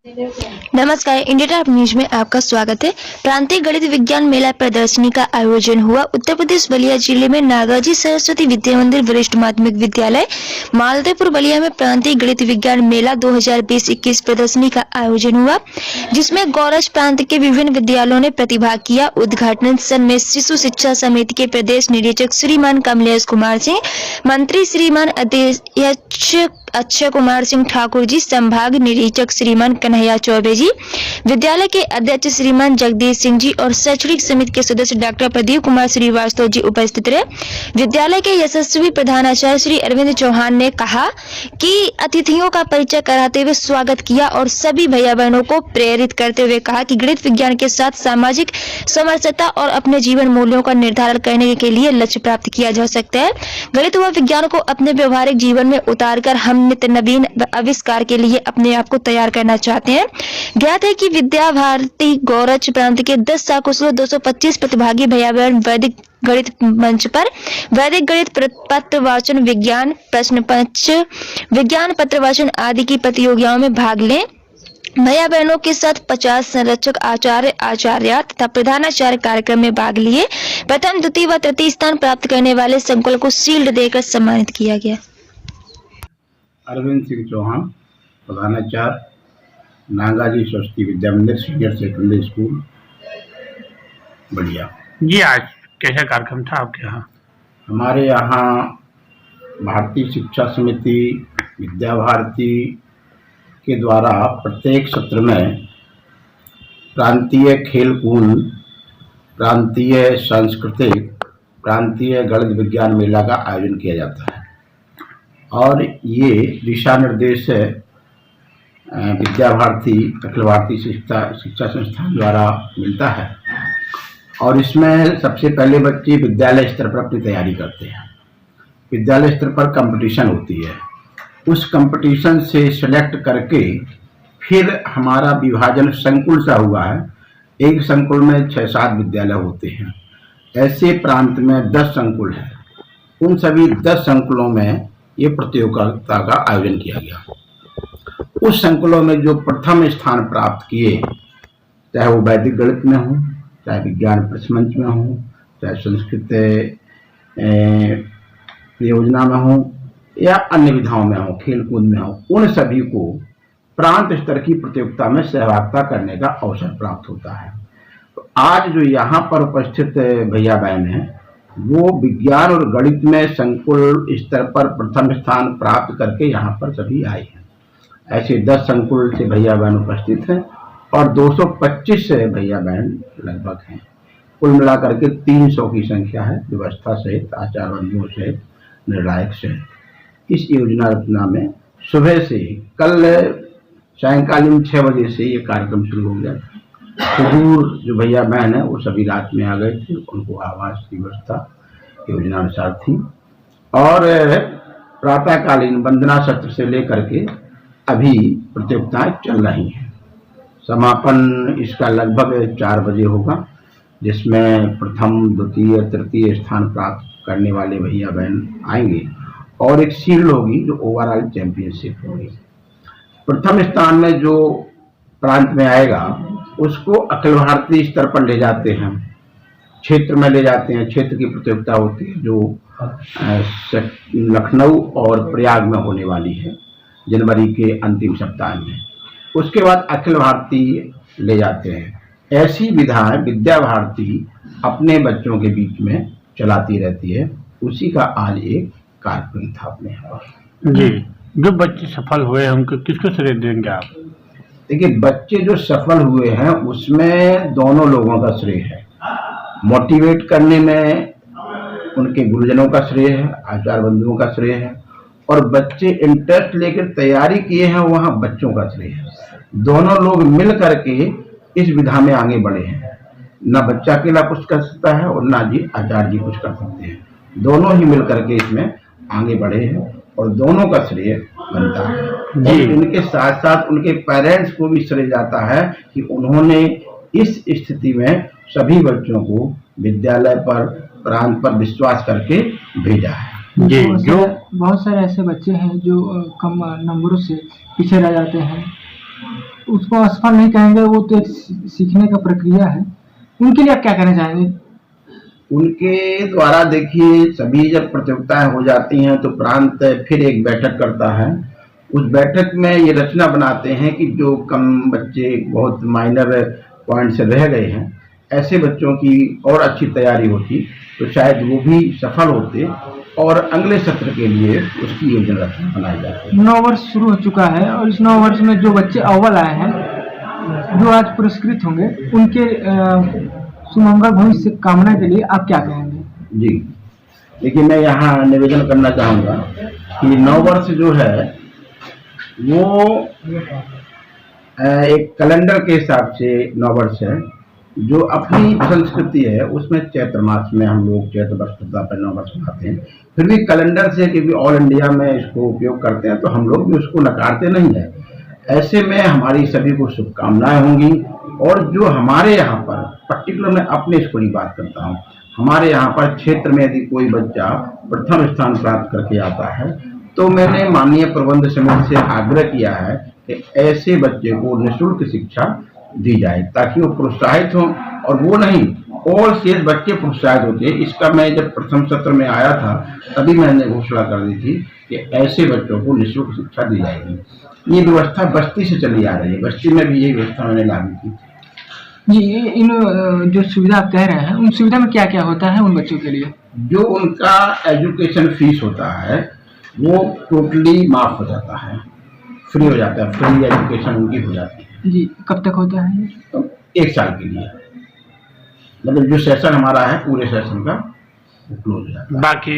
नमस्कार, India top news में आपका स्वागत है। प्रांतीय गणित विज्ञान मेला प्रदर्शनी का आयोजन हुआ। उत्तर प्रदेश बलिया जिले में नागाजी सरस्वती विद्या मंदिर वरिष्ठ माध्यमिक विद्यालय मालदेपुर बलिया में प्रांतीय गणित विज्ञान मेला 2020-21 प्रदर्शनी का आयोजन हुआ, जिसमें गौरज प्रांत के विभिन्न विद्यालयों ने प्रतिभाग किया। उद्घाटन सत्र में शिशु शिक्षा समिति के प्रदेश निदेशक श्रीमान कमलेश कुमार सिंह, मंत्री श्रीमान अध्यक्ष अक्षय कुमार सिंह ठाकुर जी, संभाग निरीक्षक श्रीमान कन्हैया चौबे जी, विद्यालय के अध्यक्ष श्रीमान जगदीश सिंह जी और शैक्षणिक समिति के सदस्य डॉक्टर प्रदीप कुमार श्रीवास्तव जी उपस्थित रहे। विद्यालय के यशस्वी प्रधानाचार्य श्री अरविंद चौहान ने कहा कि अतिथियों का परिचय कराते हुए स्वागत किया और सभी भैया बहनों को प्रेरित करते हुए कहा कि गणित विज्ञान के साथ सामाजिक समरसता और अपने जीवन मूल्यों का निर्धारण करने के लिए लक्ष्य प्राप्त किया जा सकता है। गणित व विज्ञान को अपने व्यवहारिक जीवन में उतारकर हम नित्य नवीन आविष्कार के लिए अपने आप को तैयार करना चाहते हैं। ज्ञात है कि विद्या भारती गौरज प्रांत के 10 शाकुशल 225 प्रतिभागी भैया बहन वैदिक गणित मंच पर वैदिक गणित पत्र वाचन, विज्ञान प्रश्न पंच, विज्ञान पत्र वाचन आदि की प्रतियोगिताओं में भाग लें। भैया बहनों के साथ 50 संरक्षक आचार्य आचार्य तथा प्रधानाचार्य कार्यक्रम में भाग लिए। प्रथम, द्वितीय व तृतीय स्थान प्राप्त करने वाले संकुल को शील्ड देकर सम्मानित किया गया। अरविंद सिंह चौहान, प्रधानाचार्य, नागाजी सरस्वती विद्या मंदिर सीनियर सेकेंडरी स्कूल बलिया। जी, आज कैसा कार्यक्रम था आपके यहाँ? हमारे यहाँ भारतीय शिक्षा समिति विद्या भारती के द्वारा प्रत्येक सत्र में प्रांतीय खेल कूद, प्रांतीय सांस्कृतिक, प्रांतीय गणित विज्ञान मेला का आयोजन किया जाता है और ये दिशा निर्देश विद्या भारती अखिल भारतीय शिक्षा संस्थान द्वारा मिलता है और इसमें सबसे पहले बच्चे विद्यालय स्तर पर अपनी तैयारी करते हैं। विद्यालय स्तर पर कंपटीशन होती है, उस कंपटीशन से सेलेक्ट करके फिर हमारा विभाजन संकुल सा हुआ है। एक संकुल में 6-7 विद्यालय होते हैं। ऐसे प्रांत में 10 संकुल है। उन सभी 10 संकुलों में ये प्रतियोगिता का आयोजन किया गया। उस संकुलों में जो प्रथम स्थान प्राप्त किए, चाहे वो वैदिक गणित में हो, चाहे विज्ञान प्रश्न मंच में हो, चाहे संस्कृत योजना में हो या अन्य विधाओं में हो, खेल कूद में हो, उन सभी को प्रांत स्तर की प्रतियोगिता में सहभागिता करने का अवसर प्राप्त होता है। तो आज जो यहाँ पर उपस्थित भैया बहन हैं, वो विज्ञान और गणित में संकुल स्तर पर प्रथम स्थान प्राप्त करके यहाँ पर सभी आए हैं। ऐसे 10 संकुल से भैया बहन उपस्थित हैं और 225 से भैया बहन लगभग हैं। कुल मिलाकर के 300 की संख्या है, व्यवस्था सहित, आचार्य बंधुओं सहित, निर्णायक सहित। इस योजना रचना में सुबह से कल सायंकालीन 6 बजे से ये कार्यक्रम शुरू हो गया था। सुदूर जो भैया बहन है वो सभी रात में आ गए थे, उनको आवास की व्यवस्था योजना अनुसार थी और प्रातःकालीन वंदना सत्र से लेकर के अभी प्रतियोगिताएं चल रही हैं। समापन इसका लगभग 4 बजे होगा, जिसमें प्रथम, द्वितीय, तृतीय स्थान प्राप्त करने वाले भैया बहन आएंगे और एक शील्ड होगी जो ओवरऑल चैंपियनशिप होगी। प्रथम स्थान में जो प्रांत में आएगा उसको अखिल भारतीय स्तर पर ले जाते हैं, क्षेत्र में ले जाते हैं। क्षेत्र की प्रतियोगिता होती है जो लखनऊ और प्रयाग में होने वाली है जनवरी के अंतिम सप्ताह में। उसके बाद अखिल भारतीय ले जाते हैं। ऐसी विधाएं विद्या भारती अपने बच्चों के बीच में चलाती रहती है। उसी का आज एक कार्यक्रम था अपने यहाँ। जी, जो बच्चे सफल हुए उनको किसको श्रेय देंगे आप? देखिए, बच्चे जो सफल हुए हैं उसमें दोनों लोगों का श्रेय है। मोटिवेट करने में उनके गुरुजनों का श्रेय है, आचार्य बंधुओं का श्रेय है और बच्चे इंटरेस्ट लेकर तैयारी किए हैं वहाँ बच्चों का श्रेय है। दोनों लोग मिल करके इस विधा में आगे बढ़े हैं। ना बच्चा अकेला कुछ कर सकता है और ना जी आचार्य जी कुछ कर सकते हैं। दोनों ही मिल करके इसमें आगे बढ़े हैं और दोनों का श्रेय बनता है। और इनके साथ साथ उनके पेरेंट्स को भी श्रेय जाता है कि उन्होंने इस स्थिति में सभी बच्चों को विद्यालय पर, प्रांत पर विश्वास करके भेजा है। बहुत सारे ऐसे बच्चे हैं जो कम नंबरों से पीछे रह जाते हैं उसको असफल नहीं कहेंगे, वो तो एक सीखने का प्रक्रिया है। उनके लिए आप क्या कहना चाहेंगे? उनके द्वारा देखिए, सभी जब प्रतियोगिताएं हो जाती हैं तो प्रांत फिर एक बैठक करता है। उस बैठक में ये रचना बनाते हैं कि जो कम बच्चे बहुत माइनर पॉइंट से रह गए हैं, ऐसे बच्चों की और अच्छी तैयारी होती तो शायद वो भी सफल होते और अगले सत्र के लिए उसकी योजना रचना बनाई जाती। 9 वर्ष शुरू हो चुका है और इस 9 वर्ष में जो बच्चे अव्वल आए हैं, जो आज पुरस्कृत होंगे, उनके सुमंगल भविष्य कामना के लिए आप क्या कहेंगे? जी, देखिए, मैं यहाँ निवेदन करना चाहूँगा कि 9 वर्ष जो है वो एक कैलेंडर के हिसाब से 9 वर्ष है। जो अपनी संस्कृति है उसमें चैत्र मास में हम लोग चैत्र वर्षता पर 9 वर्ष मनाते हैं। फिर भी कैलेंडर से, क्योंकि ऑल इंडिया में इसको उपयोग करते हैं, तो हम लोग भी उसको नकारते नहीं है। ऐसे में हमारी सभी को शुभकामनाएं होंगी। और जो हमारे यहाँ पर पर्टिकुलर, मैं अपने स्कूल की बात करता हूँ, हमारे यहाँ पर क्षेत्र में यदि कोई बच्चा प्रथम स्थान प्राप्त करके आता है तो मैंने माननीय प्रबंध समिति से आग्रह किया है कि ऐसे बच्चे को निःशुल्क शिक्षा दी जाए ताकि वो प्रोत्साहित हो। और वो नहीं, और शेष बच्चे प्रोत्साहित होते हैं। इसका मैं जब प्रथम सत्र में आया था तभी मैंने घोषणा कर दी थी कि ऐसे बच्चों को निःशुल्क शिक्षा दी जाएगी। ये व्यवस्था बस्ती से चली आ रही है, बस्ती में भी ये व्यवस्था मैंने लागू की थी। जी, इन जो सुविधा आप कह रहे हैं, उन सुविधा में क्या क्या होता है उन बच्चों के लिए? जो उनका एजुकेशन फीस होता है वो टोटली माफ हो जाता है, फ्री हो जाता है, फ्री एजुकेशन उनकी हो जाती है। जी, कब तक होता है? तो 1 साल के लिए, मतलब जो सेशन हमारा है पूरे सेशन का वो क्लोज हो जाता है। बाकी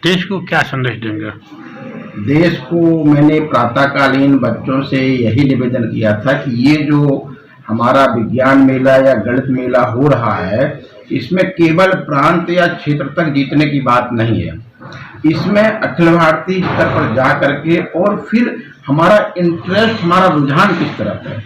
देश को क्या संदेश देंगे? देश को मैंने प्रातःकालीन बच्चों से यही निवेदन किया था कि ये जो हमारा विज्ञान मेला या गणित मेला हो रहा है, इसमें केवल प्रांत या क्षेत्र तक जीतने की बात नहीं है। इसमें अखिल भारतीय स्तर पर जा करके और फिर हमारा इंटरेस्ट, हमारा रुझान किस तरफ है,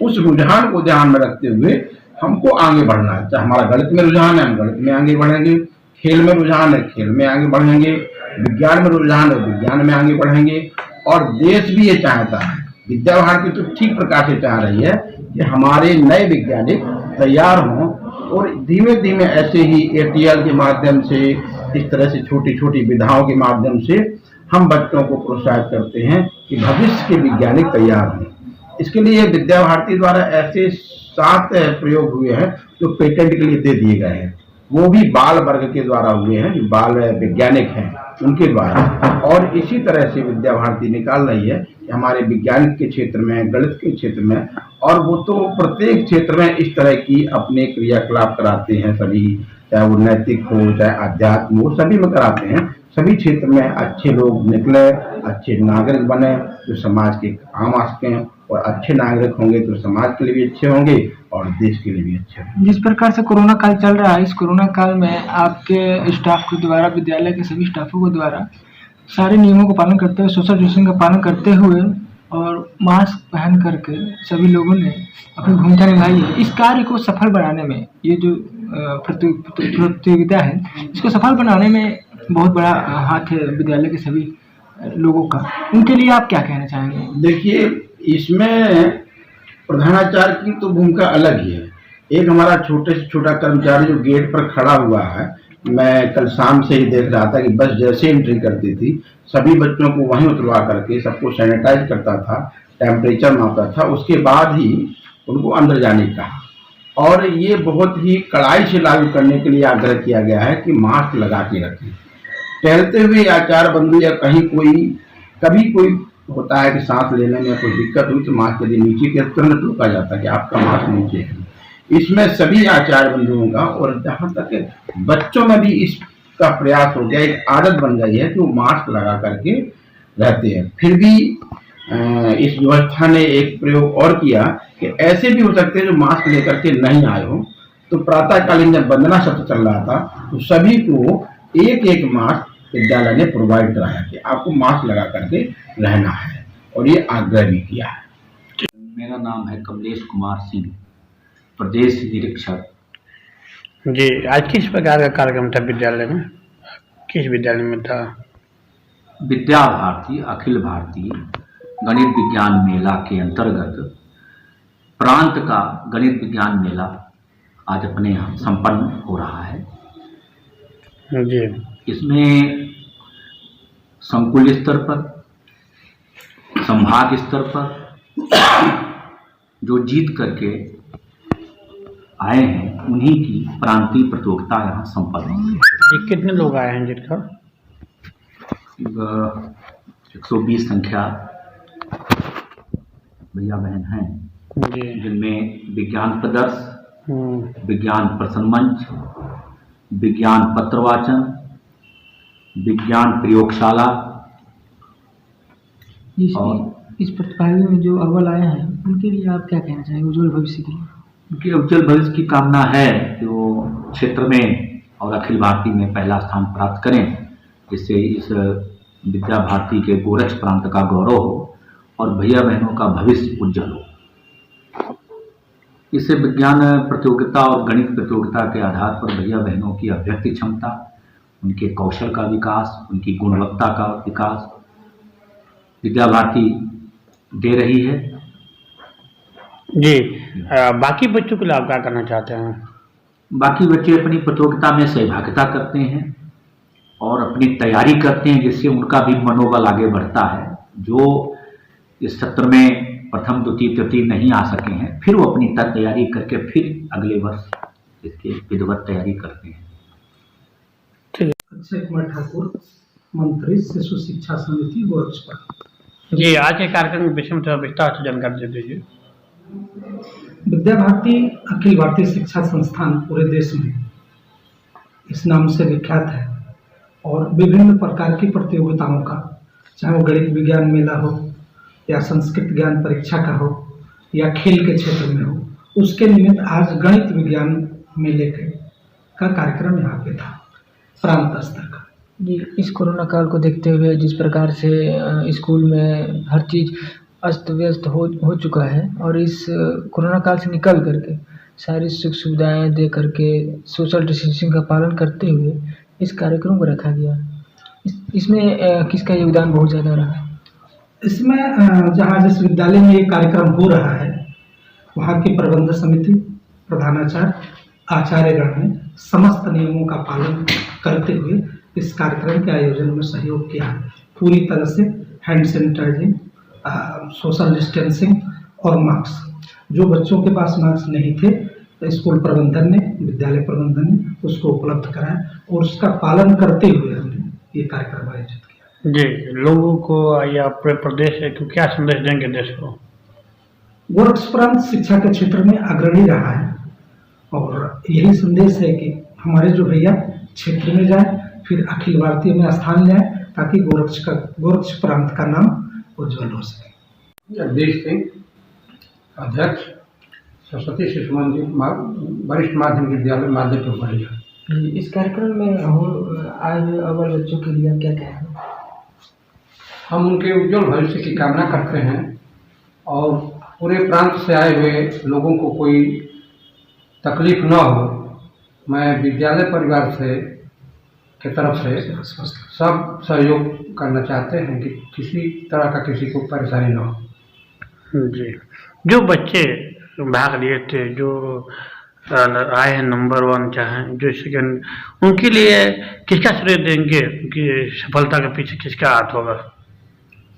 उस रुझान को ध्यान में रखते हुए हमको आगे बढ़ना है। चाहे हमारा गणित में रुझान है, हम गणित में आगे बढ़ेंगे, खेल में रुझान है, खेल में आगे बढ़ेंगे, विज्ञान में रुझान है, विज्ञान में आगे बढ़ेंगे। और देश भी ये चाहता है, विद्या भारती तो ठीक प्रकार से चाह रही है कि हमारे नए वैज्ञानिक तैयार हों। और धीमे धीमे ऐसे ही ATL के माध्यम से, इस तरह से छोटी छोटी विधाओं के माध्यम से हम बच्चों को प्रोत्साहित करते हैं कि भविष्य के वैज्ञानिक तैयार हों। इसके लिए विद्या भारती द्वारा ऐसे 7 प्रयोग हुए हैं जो पेटेंट के लिए दे दिए गए हैं, वो भी बाल वर्ग के द्वारा हुए हैं, जो बाल वैज्ञानिक हैं उनके द्वारा। और इसी तरह से विद्या भारती निकाल रही है कि हमारे विज्ञान के क्षेत्र में, गणित के क्षेत्र में, और वो तो प्रत्येक क्षेत्र में इस तरह की अपने क्रियाकलाप कराते हैं सभी, चाहे वो नैतिक हो, चाहे आध्यात्म हो, सभी में कराते हैं। सभी क्षेत्र में अच्छे लोग निकले, अच्छे नागरिक बने जो समाज के काम आ सकें, और अच्छे नागरिक होंगे तो समाज के लिए भी अच्छे होंगे और देश के लिए भी अच्छे होंगे। जिस प्रकार से कोरोना काल चल रहा है, इस कोरोना काल में आपके स्टाफ के द्वारा, विद्यालय के सभी स्टाफों के द्वारा सारे नियमों का पालन करते हुए, सोशल डिस्टेंसिंग का पालन करते हुए और मास्क पहन करके सभी लोगों ने अपनी भूमिका निभाई है। इस कार्य को सफल बनाने में, ये जो प्रतियोगिता है, इसको सफल बनाने में बहुत बड़ा हाथ है विद्यालय के सभी लोगों का। उनके लिए आप क्या कहना चाहेंगे? देखिए, इसमें प्रधानाचार्य की तो भूमिका अलग ही है। एक हमारा छोटे से छोटा कर्मचारी जो गेट पर खड़ा हुआ है, मैं कल शाम से ही देख रहा था कि बस जैसे एंट्री करती थी सभी बच्चों को वहीं उतरवा करके सबको सैनिटाइज करता था, टेम्परेचर मापता था, उसके बाद ही उनको अंदर जाने का कहा। और ये बहुत ही कड़ाई से लागू करने के लिए आग्रह किया गया है कि मास्क लगा के रखें। टहलते हुए आचार्य बंधु या कहीं कभी कोई होता है कि सांस लेने में कोई दिक्कत हुई तो मास्क यदि नीचे के तुरंत रोका जाता है कि आपका मास्क नीचे है। इसमें सभी आचार्य बंधुओं का, और जहाँ तक बच्चों में भी इसका प्रयास हो गया, एक आदत बन गई है कि वो मास्क लगा करके रहते हैं। फिर भी इस व्यवस्था ने एक प्रयोग और किया कि ऐसे भी हो सकते हैं जो मास्क लेकर के नहीं आए हो, तो प्रातःकालीन जब वंदना सत्र चल रहा था तो सभी को एक एक मास्क विद्यालय ने प्रोवाइड कराया कि आपको मास्क लगा करके रहना है, और ये आग्रह भी किया है। मेरा नाम है कमलेश कुमार सिंह, प्रदेश निरीक्षक। जी, आज किस प्रकार का कार्यक्रम था विद्यालय में? किस विद्यालय में था? विद्या भारती, अखिल भारतीय गणित विज्ञान मेला के अंतर्गत प्रांत का गणित विज्ञान मेला आज अपने यहाँ संपन्न हो रहा है। जी। इसमें संकुल स्तर पर, संभाग स्तर पर जो जीत करके आए हैं उन्हीं की प्रांतीय प्रतियोगिता यहाँ संपन्न हुई। ये कितने लोग आए हैं जिनका? 120 संख्या भैया बहन हैं, जी। जिनमें विज्ञान प्रदर्श, विज्ञान प्रश्न मंच, विज्ञान पत्रवाचन, विज्ञान प्रयोगशाला इस प्रतिभागियों में जो अव्वल आए हैं उनके लिए आप क्या कहना चाहेंगे उज्जवल भविष्य के लिए? उनके उज्जवल भविष्य की कामना है कि वो क्षेत्र में और अखिल भारतीय में पहला स्थान प्राप्त करें, जिससे इस विद्या भारती के गोरक्ष प्रांत का गौरव हो और भैया बहनों का भविष्य उज्जवल हो। इससे विज्ञान प्रतियोगिता और गणित प्रतियोगिता के आधार पर भैया बहनों की अभिव्यक्ति क्षमता, उनके कौशल का विकास, उनकी गुणवत्ता का विकास विद्या भारती दे रही है। जी। बाकी बच्चों के लिए आप क्या करना चाहते हैं? बाकी बच्चे अपनी प्रतियोगिता में सहभागिता करते हैं और अपनी तैयारी करते हैं, जिससे उनका भी मनोबल आगे बढ़ता है। जो इस सत्र में प्रथम द्वितीय तृतीय नहीं आ सके हैं, फिर वो अपनी तैयारी करके फिर अगले वर्ष इसके विधिवत तैयारी करते हैं। अक्षय कुमार ठाकुर, मंत्री शिशु शिक्षा समिति गोरखपुर। जी, आज के कार्यक्रम के विषय में थोड़ा विस्तार से जानकारी दे दीजिए। विद्या भारती अखिल भारतीय शिक्षा संस्थान पूरे देश में इस नाम से विख्यात है और विभिन्न प्रकार की प्रतियोगिताओं का, चाहे वो गणित विज्ञान मेला हो या संस्कृत ज्ञान परीक्षा का हो या खेल के क्षेत्र में हो, उसके निमित्त आज गणित विज्ञान मेले का कार्यक्रम यहाँ पे था प्रांत स्तर का। जी, इस कोरोना काल को देखते हुए जिस प्रकार से स्कूल में हर चीज़ अस्त व्यस्त हो चुका है और इस कोरोना काल से निकल करके सारी सुख सुविधाएं दे करके सोशल डिस्टेंसिंग का पालन करते हुए इस कार्यक्रम को रखा गया। इसमें किसका योगदान बहुत ज़्यादा रहा? इसमें जहाँ जिस विद्यालय में ये कार्यक्रम हो रहा है वहाँ की प्रबंध समिति, प्रधानाचार्य, आचार्यगण ने समस्त नियमों का पालन करते हुए इस कार्यक्रम के आयोजन में सहयोग किया। पूरी तरह से हैंड सैनिटाइजिंग, सोशल डिस्टेंसिंग और मास्क। जो बच्चों के पास मास्क नहीं थे तो स्कूल प्रबंधन ने, विद्यालय प्रबंधन ने उसको उपलब्ध कराया और उसका पालन करते हुए हमने ये कार्यक्रम आयोजित किया। जी, लोगों को या पूरे प्रदेश को क्या संदेश देंगे देश को? गोरक्ष प्रांत शिक्षा के क्षेत्र में अग्रणी रहा है और यही संदेश है कि हमारे जो भैया क्षेत्र में जाए, फिर अखिल भारतीय में स्थान लें, ताकि गोरक्ष प्रांत का नाम उज्जवल हो सके। जगदीश सिंह, अध्यक्ष, सरस्वती शिशु मंदिर वरिष्ठ माध्यमिक विद्यालय मालदेपुर बलिया। इस कार्यक्रम में आए हुए अव्वल बच्चों के लिए क्या कहें? हम उनके उज्जवल भविष्य की कामना करते हैं और पूरे प्रांत से आए हुए लोगों को कोई तकलीफ न हो। मैं विद्यालय परिवार से की तरफ से सब सहयोग करना चाहते हैं कि किसी तरह का किसी को परेशानी न हो। जी, जो बच्चे भाग लिए थे, जो आए हैं नंबर 1 चाहे जो सेकंड, उनके लिए किसका श्रेय देंगे? उनकी सफलता के पीछे किसका हाथ होगा?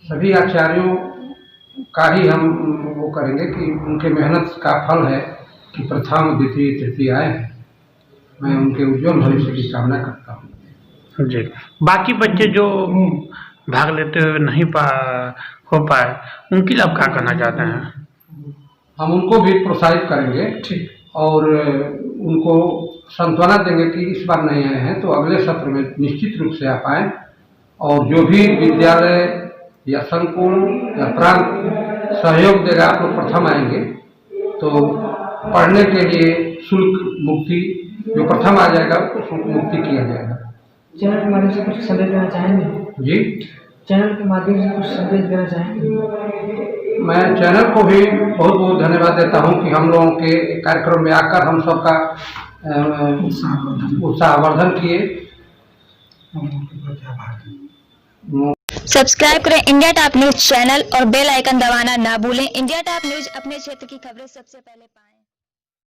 सभी आचार्यों का ही हम वो करेंगे कि उनके मेहनत का फल है कि प्रथम द्वितीय तृतीय आए हैं। मैं उनके उज्जवल भविष्य की कामना करता हूँ। जी, बाकी बच्चे जो भाग लेते हुए नहीं हो पाए, उनके लिए आप क्या कहना चाहते हैं? हम उनको भी प्रोत्साहित करेंगे और उनको सांत्वना देंगे कि इस बार नहीं आए हैं तो अगले सत्र में निश्चित रूप से आ पाएँ। और जो भी विद्यालय या संकुल या प्रांत सहयोग देगा, आप लोग प्रथम आएंगे तो पढ़ने के लिए शुल्क मुक्ति, जो प्रथम आ जाएगा उसको शुल्क मुक्ति किया जाएगा। चैनल के माध्यम से कुछ संदेश देना चाहेंगे? जी, चैनल के माध्यम से कुछ संदेश देना चाहेंगे? मैं चैनल को भी बहुत बहुत धन्यवाद देता हूं कि हम लोगों के कार्यक्रम में आकर हम सबका उत्साहवर्धन किए। सब्सक्राइब करें इंडिया टॉप न्यूज चैनल और बेल आइकन दबाना ना भूलें। इंडिया टॉप न्यूज अपने क्षेत्र की खबरें सबसे पहले पाएं।